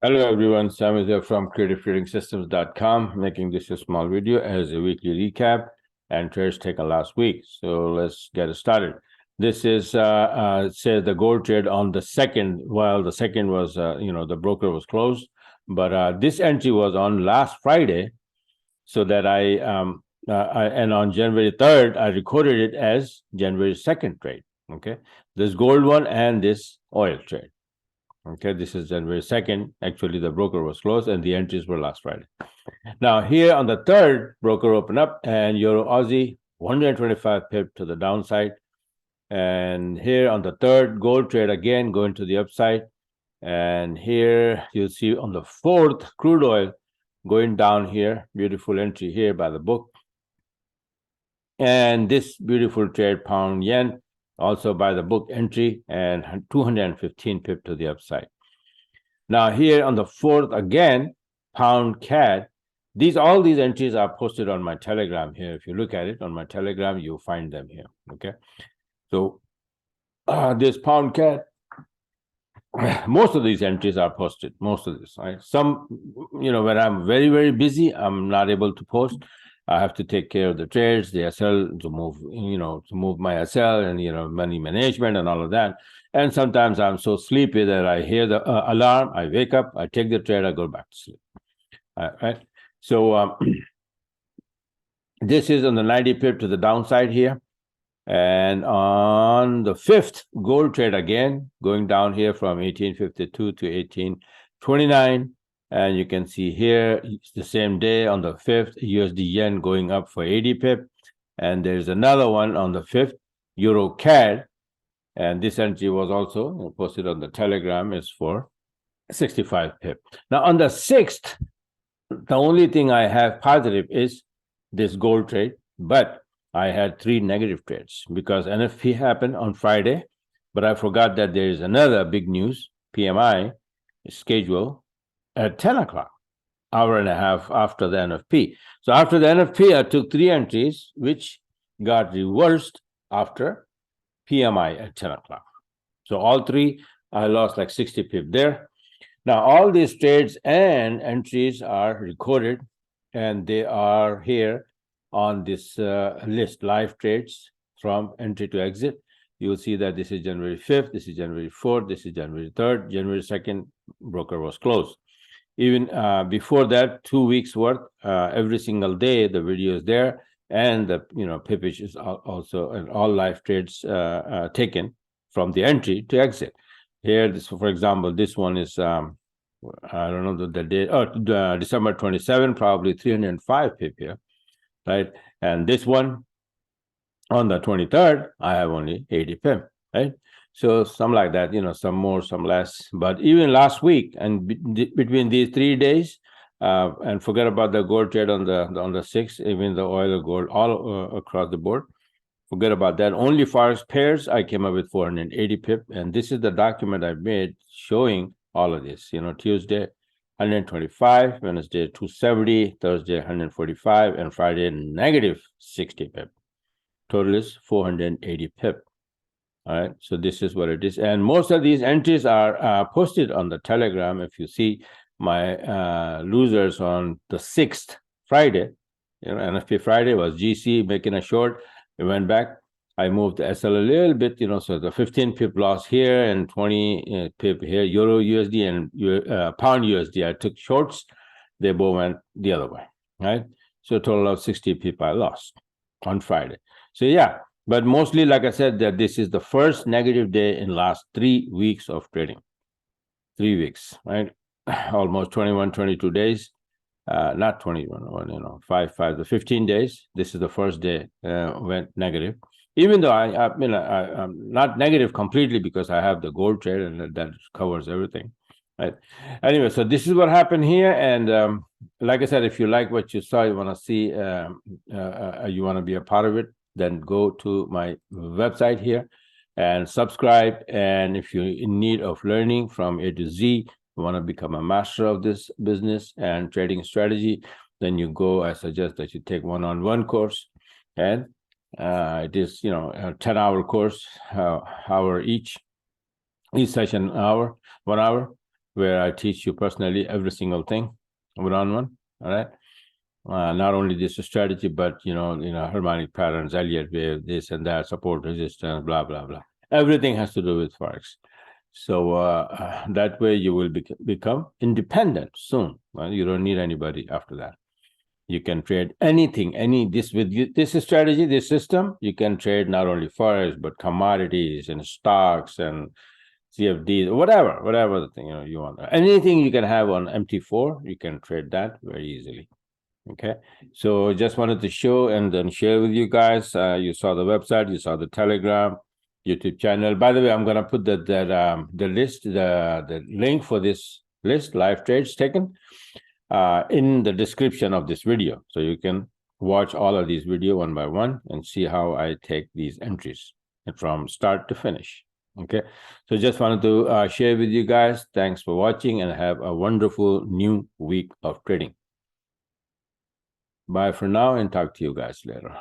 Hello everyone, Sam is here from creativetradingsystems.com, making this a small video as a weekly recap and trades taken last week. So let's get started. This is says the gold trade on the second, while the second was the broker was closed, but this entry was on last Friday, so that and on January 3rd I recorded it as January 2nd trade. Okay, this gold one and this oil trade. Okay, this is January 2nd. Actually, the broker was closed and the entries were last Friday. Now, here on the third, broker opened up and Euro Aussie 125 pip to the downside. And here on the third, gold trade again going to the upside. And here you'll see on the fourth, crude oil going down here. Beautiful entry here by the book. And this beautiful trade, pound yen, also by the book entry, and 215 pip to the upside. Now here on the fourth again, pound CAD, all these entries are posted on my Telegram here. If you look at it on my Telegram, you'll find them here. Okay, so this pound CAD, most of these entries are posted. Most of this, right? Some, when I'm very, very busy, I'm not able to post. I have to take care of the trades, the SL to move my SL and money management and all of that. And sometimes I'm so sleepy that I hear the alarm, I wake up, I take the trade, I go back to sleep. Right. So this is on the 90 pip to the downside here. And on the fifth, gold trade again, going down here from 1852 to 1829. And you can see here, it's the same day on the 5th, USD yen going up for 80 pip. And there's another one on the 5th, Euro CAD. And this entry was also posted on the Telegram, is for 65 pip. Now on the 6th, the only thing I have positive is this gold trade, but I had 3 negative trades because NFP happened on Friday, but I forgot that there is another big news, PMI schedule at 10 o'clock, hour and a half after the NFP. So after the NFP, I took 3 entries, which got reversed after PMI at 10 o'clock. So all 3, I lost like 60 pip there. Now, all these trades and entries are recorded, and they are here on this list, live trades from entry to exit. You'll see that this is January 5th, this is January 4th, this is January 3rd, January 2nd, broker was closed. Even before that, 2 weeks worth, every single day, the video is there, and the pippage is also, and all live trades taken from the entry to exit. Here, this, for example, this one is I don't know the date. December 27, probably 305 pip here, right? And this one on the 23rd, I have only 80 pip, right? So some like that, some more, some less. But even last week, and between these 3 days, and forget about the gold trade on the 6th, even the oil or gold, all across the board. Forget about that. Only forex pairs, I came up with 480 pip, and this is the document I made showing all of this. Tuesday 125, Wednesday 270, Thursday 145, and Friday negative 60 pip. Total is 480 pip. All right, so this is what it is, and most of these entries are posted on the Telegram. If you see my losers on the 6th Friday, NFP Friday was GC making a short. It went back. I moved the SL a little bit, so the 15 pip loss here and 20 pip here, Euro USD and Pound USD. I took shorts. They both went the other way, right? So a total of 60 pip I lost on Friday. So yeah. But mostly, like I said, that this is the first negative day in last 3 weeks of trading. 3 weeks, right? Almost 21, 22 days. Not 21, 5, the 15 days. This is the first day went negative. Even though I'm not negative completely because I have the gold trade and that covers everything, right? Anyway, so this is what happened here. And like I said, if you like what you saw, you want to see, you want to be a part of it, then go to my website here and subscribe. And if you're in need of learning from A to Z, you want to become a master of this business and trading strategy, then you go, I suggest that you take one-on-one course. And it is, a 10-hour course, hour each session, 1 hour, where I teach you personally every single thing, one-on-one. All right. Not only this strategy, but harmonic patterns, Elliott wave, this and that, support, resistance, blah blah blah. Everything has to do with forex. So that way you will become independent soon. Well, you don't need anybody after that. You can trade anything, with this strategy, this system. You can trade not only forex but commodities and stocks and CFDs, whatever the thing you want. Anything you can have on MT4, you can trade that very easily. Okay, so just wanted to show and then share with you guys. You saw the website, you saw the Telegram, YouTube channel. By the way, I'm gonna put the list, the link for this list, live trades taken, in the description of this video, so you can watch all of these videos one by one and see how I take these entries from start to finish. Okay, so just wanted to share with you guys. Thanks for watching and have a wonderful new week of trading. Bye for now and talk to you guys later.